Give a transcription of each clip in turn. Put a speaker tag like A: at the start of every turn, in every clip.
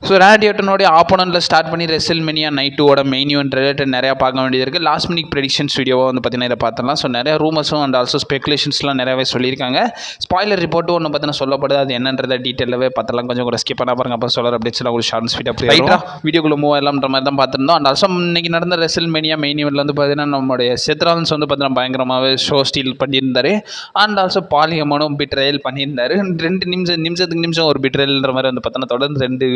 A: So ரேண்டி ஆர்டனோடைய ஆப்போனண்ட்டில் start பண்ணி WrestleMania night 2 main event related நிறையா பார்க்க வேண்டியது இருக்குது. லாஸ்ட் மினிட் ப்ரெடிக்ஷன்ஸ் வீடியோவாக வந்து பார்த்தீங்கன்னா இதை பார்த்துலாம். ஸோ நிறைய ரூமர்ஸும் அண்ட் ஆல்சோ ஸ்பெகுலேஷன்ஸ்லாம் நிறையவே சொல்லியிருக்காங்க. ஸ்பாய்லர் ரிப்போர்ட்டும் ஒன்று பார்த்தீங்கன்னா சொல்லப்படுது. அது என்னன்றதை டீட்டெயிலாகவே பார்த்தலாம். கொஞ்சம் கூட ஸ்கிப் பண்ண பாருங்க. அப்போ சொல்கிற அப்டேட்ஸ்லாம் ஒரு ஷார்ட் ஸ்வீட் அப்படி ரைட்டாக வீடியோக்குள்ள மூவ் ஆகலாம்ன்ற மாதிரி தான் பார்த்துருந்தோம். அண்ட் ஆல்சோ இன்னைக்கு நடந்த ரெசில்மேனியா மெயின் ஈவெண்ட்டில் வந்து பார்த்தீங்கன்னா நம்மளுடைய செத்ரான்ஸ் வந்து பார்த்தீங்கன்னா பயங்கரமாகவே ஷோ ஸ்டீல் பண்ணியிருந்தாரு. அண்ட் ஆல்சோ பாலியமனும் பிட்ரயல் பண்ணியிருந்தாரு. 2 நிமிஷத்துக்கு ஒரு பிட்ரயல்ன்ற மாதிரி வந்து பார்த்தோன்னா தொடர்ந்து 2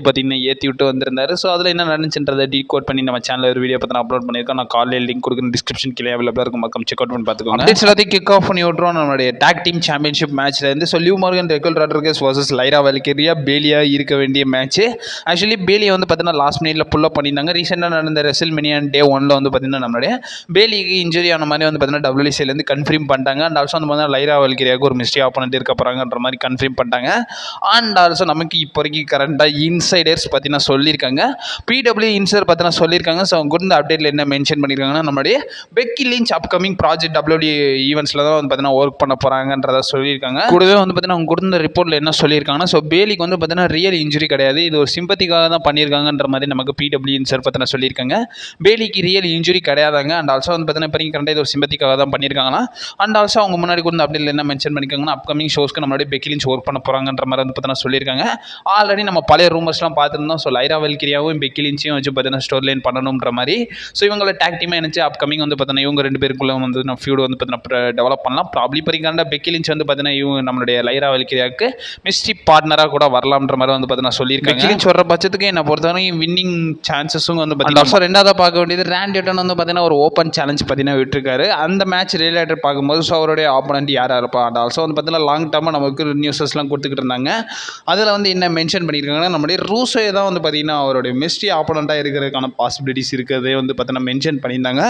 A: பார்த்தீங்கன்னா ஏற்றி விட்டு வந்திருந்தாரு. ஸோ அதில் என்ன நடந்துச்சுன்றதை டீகோட் பண்ணி நம்ம சேனலில் ஒரு வீடியோ பார்த்து அப்லோட் பண்ணியிருக்கோம். நான் காலையில் லிங்க் கொடுக்குற டிஸ்கிரிப்ஷன் கீழே அவைலபிளாக இருக்கும். பக்கம் செக் அவுட் பண்ணி பார்த்துக்கோங்க. அப்டேட்ஸ் எல்லாத்தையும் கிக் ஆஃப் பண்ணி விட்ருவோம். நம்மளுடைய டாக் டீம் சாம்பியன்ஷிப் மேட்ச்ல இருந்து so Liv Morgan Raquel Rodriguez versus Lyra Valkyria பேலியா இருக்க வேண்டிய மேட்ச். ஆக்சுவலி பேலியை வந்து பார்த்தீங்கன்னா லாஸ்ட் மினிட்ல புல் அப் பண்ணியிருந்தாங்க. ரீசெண்டாக நடந்த ரெசில்மேனியா டே 1ல வந்து பார்த்தீங்கன்னா நம்மளுடைய பேலிக்கு இன்ஜுரி ஆன மாதிரி வந்து பார்த்தீங்கன்னா WBCலேருந்து கன்ஃபார்ம் பண்ணிட்டாங்க. அண்ட் ஆல்சோ வந்து பார்த்தீங்கன்னா லைரா வால்கிரியாவுக்கு ஒரு மிஸ்டேக் ஆப்போனன்ட் இருக்க போகிறாங்கன்ற மாதிரி கன்ஃபார்ம் பண்ணிட்டாங்க. அண்ட் ஆல்சோ நமக்கு இப்போதைக்கு கரண்டாக இன்சைடர்ஸ் பார்த்தீங்கன்னா சொல்லியிருக்காங்க. PW இன்சைடர் பார்த்தீங்கன்னா சொல்லியிருக்காங்க. ஸோ அவங்க கொடுத்த அப்டேட்டில் என்ன மென்ஷன் பண்ணியிருக்காங்கன்னா நம்மளுடைய Peggy lynch upcoming project WD ஈவெண்ட்ஸில் தான் வந்து பார்த்தீங்கன்னா ஒர்க் பண்ண போகிறாங்கன்றத சொல்லியிருக்காங்க. கூடவே வந்து பார்த்தீங்கன்னா அவங்க கொடுத்த ரிப்போர்ட்டில் என்ன சொல்லியிருக்காங்கன்னா ஸோ பேலிக்கு வந்து பார்த்தீங்கன்னா ரியல் இன்ஜுரி கிடையாது, இது ஒரு சிம்பத்திக்காக தான் பண்ணியிருக்காங்கன்ற மாதிரி நமக்கு PW இன்சைடர் பார்த்தீங்கன்னா சொல்லியிருக்காங்க. பேலிக்கு ரியல் இன்ஜுரி கிடையாதாங்க. அண்ட் ஆல்சோ வந்து பார்த்தீங்கன்னா இப்போ கரண்டாக இது ஒரு சிம்பத்திக்காக தான் பண்ணியிருக்காங்களா. அண்ட் ஆல்சோ அவங்க முன்னாடி கொடுத்த அப்டேட்டில் என்ன மென்ஷன் பண்ணியிருக்காங்கன்னா அப்கமிங் ஷோஸ்க்கு நம்மளுடைய பெக்கி லிஞ்ச் ஒர்க் பண்ண போகிறாங்கன்ற மாதிரி வந்து பார்த்தீங்கன்னா சொல்லியிருக்காங்க. ஆல்ரெடி நம்ம பழைய ரூமர்ஸ்லாம் பார்த்துருந்தோம். ஸோ லைரா வால்கிரியாவும் பெக்கி லிஞ்சும் வச்சு பார்த்தீங்கன்னா ஸ்டோரி லைன் பண்ணணுன்ற மாதிரி. ஸோ இவங்கள டேக் டீமாக நினச்சி அப்கமிங் வந்து பார்த்தீங்கன்னா இவங்க 2 பேருக்குள்ள வந்து நம்ம ஃபியூட் வந்து பார்த்தீங்கன்னா டெவலப் பண்ணலாம். ப்ராப்ளி பரிகாண்ட பெக்கி லிஞ்ச் வந்து பார்த்தீங்கன்னா இவங்க நம்மளுடைய லைரா வால்கிரியாவுக்கு மிஸ்டி பார்ட்னராக கூட வரலாம்ன்ற மாதிரி வந்து பார்த்தீங்கன்னா சொல்லியிருக்காங்க. பெக்கி லிஞ்ச் வர பட்சத்துக்கு என்னை பொறுத்தவரைக்கும் வின்னிங் சான்சஸும் வந்து பார்த்தீங்கன்னா ரெண்டாவது பார்க்க வேண்டியது ரேண்டி ஆர்டன் வந்து பார்த்தீங்கன்னா ஒரு ஓப்பன் சேலஞ்ச் பார்த்தீங்கன்னா விட்டுருக்காரு. அந்த மேட்ச் ரிலேட்டட் பார்க்கும்போது ஸோ அவருடைய ஆப்போனன்ட் யாராக இருப்பா. அண்ட் ஆல்சோ வந்து பார்த்தீங்கன்னா லாங் டர்மாக நமக்கு நியூஸஸ்லாம் கொடுத்துக்கிட்டு இருந்தாங்க. அதில் வந்து என்ன மென்ஷன் பண்ணியிருக்காங்கன்னா நம்மளுடைய ரூசோ தான் வந்து பார்த்தீங்கன்னா அவருடைய மிஸ்டி ஆப்போனண்ட்டாக இருக்கிறதுக்கான பாசிபிலிட்டிஸ் இருக்கிறதே வந்து பார்த்தீங்கன்னா மென்ஷன் பண்ணியிருந்தாங்க.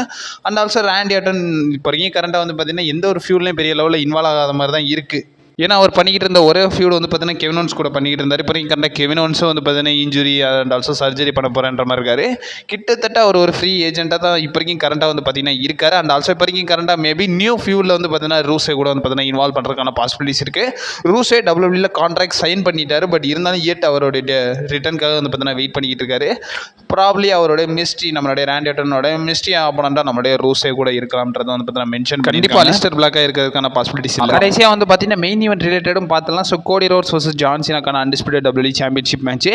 A: அண்ட் ஆல்சோ ரேண்டி ஆர்டன் இப்போ வரைக்கும் கரண்டாக வந்து பார்த்தீங்கன்னா எந்த ஒரு ஃபியூல்லையும் பெரிய லெவலில் இன்வால்வ் ஆகாத மாதிரி தான் இருக்குது. ஏன்னா அவர் பண்ணிக்கிட்டு இருந்த ஒரே ஃபியூட் வந்து பார்த்தீங்கன்னா கெவின் ஓன்ஸ் கூட பண்ணிக்கிட்டு இருந்தார். இப்போ கரெக்டாக கெவின் ஓன்ஸும் வந்து பார்த்தீங்கன்னா இன்ஜுரி அண்ட் ஆல்சோ சர்ஜரி பண்ண போகிறன்ற மாதிரி இருக்காரு. கிட்டத்தட்ட அவர் ஒரு ஃப்ரீ ஏஜென்ட்டாக தான் இப்போ வரைக்கும் கரண்டாக வந்து பார்த்தீங்கன்னா இருக்காரு. அண்ட் ஆல்சோ இப்போ வரைக்கும் கரண்டாக மேபி நியூ ஃபியூலில் வந்து பார்த்தீங்கன்னா ரூசே கூட வந்து பார்த்தீங்கன்னா இன்வால்வ் பண்ணுறதுக்கான பாசிபிலிட்டிஸ் இருக்குது. ரூசே WWEல கான்ட்ராக்ட் சைன் பண்ணிட்டாரு. பட் இருந்தாலும் அவருடைய ரிட்டர்னுக்காக வந்து பார்த்தீங்கன்னா வெயிட் பண்ணிக்கிட்டு இருக்காரு. ப்ராப்ளி அவருடைய மிஸ்டி நம்மளுடைய ரேண்டி ஆர்டனோட மிஸ்டி ஆப்போனண்ட்டாக நம்மளுடைய ரூசே கூட இருக்கலாம்ன்றதை வந்து பார்த்தீங்கன்னா மென்ஷன் கண்டிப்பாக அலிஸ்டர் பிளாக்காக இருக்கிறதுக்கான பாசிபிலிட்டிஸ் இல்லை. கடைசியாக வந்து பார்த்தீங்கன்னா மெயின் ஈவெண்ட் ரிலேட்டடும் பார்த்தலாம். So Cody Rhodes versus John சீனாக்கான அன்டிஸ்பியூட்டட் WWE சாம்பியன்ஷிப் மேட்ச்.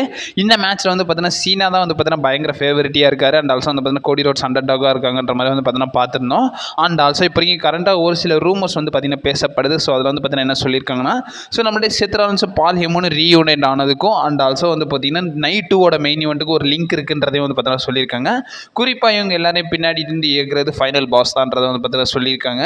A: இந்த மேட்ச்சில் வந்து பார்த்தீங்கன்னா சீனா தான் வந்து பார்த்தீங்கன்னா பயங்கர ஃபேவரட்டியாக இருக்காரு. அண்ட் ஆல்சோ வந்து பார்த்தீங்கன்னா கோடி ரோட்ஸ் அண்டர்டாகாக இருக்காங்கன்ற மாதிரி வந்து பார்த்தீங்கன்னா பார்த்துருந்தோம். அண்ட் ஆல்சோ இப்போ கரண்டாக ஒரு சில ரூமர்ஸ் வந்து பார்த்தீங்கன்னா பேசப்படுது. ஸோ அதில் வந்து பார்த்தீங்கன்னா என்ன சொல்லியிருக்காங்கன்னா ஸோ நம்மளுடைய செத்ரான்ஸ் பால் ஹெமோன் ரீயூனைட் ஆனதுக்கும் அண்ட் ஆல்சோ வந்து பார்த்தீங்கன்னா நைட் 2 மெயின் ஈவெண்ட்டுக்கு ஒரு லிங்க் இருக்குன்றதையும் வந்து பார்த்தீங்கன்னா சொல்லியிருக்காங்க. குறிப்பாக இவங்க எல்லாரையும் பின்னாடி இருந்து இயக்குறது ஃபைனல் பாஸ் தான்றதை வந்து பார்த்தீங்கன்னா சொல்லியிருக்காங்க.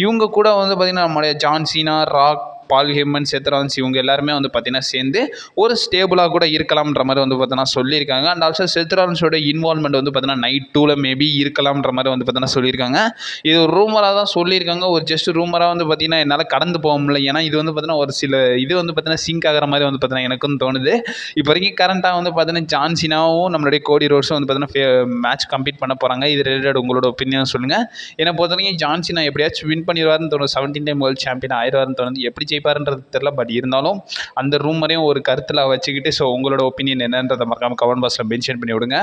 A: இவங்க கூட வந்து பார்த்தீங்கன்னா நம்மளுடைய ஜான் சீனா, ராக், பால் ஹெமன், செத்ரான்ஸ் இவங்க எல்லாருமே வந்து பார்த்தீங்கன்னா சேர்ந்து ஒரு ஸ்டேபிளாக கூட இருக்கலாம்ன்ற மாதிரி வந்து பார்த்தீங்கன்னா சொல்லியிருக்காங்க. அண்ட் ஆல்சோ செத்ரான்ஸோட இன்வால்மெண்ட் வந்து பார்த்தீங்கன்னா நைட் 2ல மேபி இருக்கலாம்ன்ற மாதிரி வந்து பார்த்தீங்கன்னா சொல்லியிருக்காங்க. இது ஒரு ரூமராக தான் சொல்லியிருக்காங்க. ஒரு ஜஸ்ட் ரூமராக வந்து பார்த்தீங்கன்னா என்னால் கடந்து போக முடியல. ஏன்னா இது வந்து பார்த்தீங்கன்னா ஒரு சில இது வந்து பார்த்தீங்கன்னா சிங்க் ஆகிற மாதிரி வந்து பார்த்தீங்கன்னா எனக்கும் தோணுது. இப்போ வரைக்கும் கரண்ட்டாக வந்து பார்த்தீங்கன்னா ஜான் சீனாவும் நம்மளுடைய கோடி ரோட்ஸும் வந்து பார்த்தீங்கன்னா மேட்ச் கம்ப்ளீட் பண்ண போகிறாங்க. இது ரிலேட்டட் உங்களோட ஒப்பீனியன் சொல்லுங்கள். என்னை பொறுத்த வரைக்கும் ஜான் சீனா எப்படியாச்சும் வின் பண்ணிடுவாருன்னு தோணும். 17 டைம் வேர்ல்டு சாம்பியன் ஆயிடுவாருன்னு தோணுது. எப்படி ஜெயிப்பாருன்றது தெரியல. பட் இருந்தாலும் அந்த ரூமரையும் ஒரு கருத்தில் வச்சுக்கிட்டு ஸோ உங்களோட ஒப்பீனியன் என்னன்றதை மறக்காம கமெண்ட் பாக்ஸில் மென்ஷன் பண்ணி விடுங்க.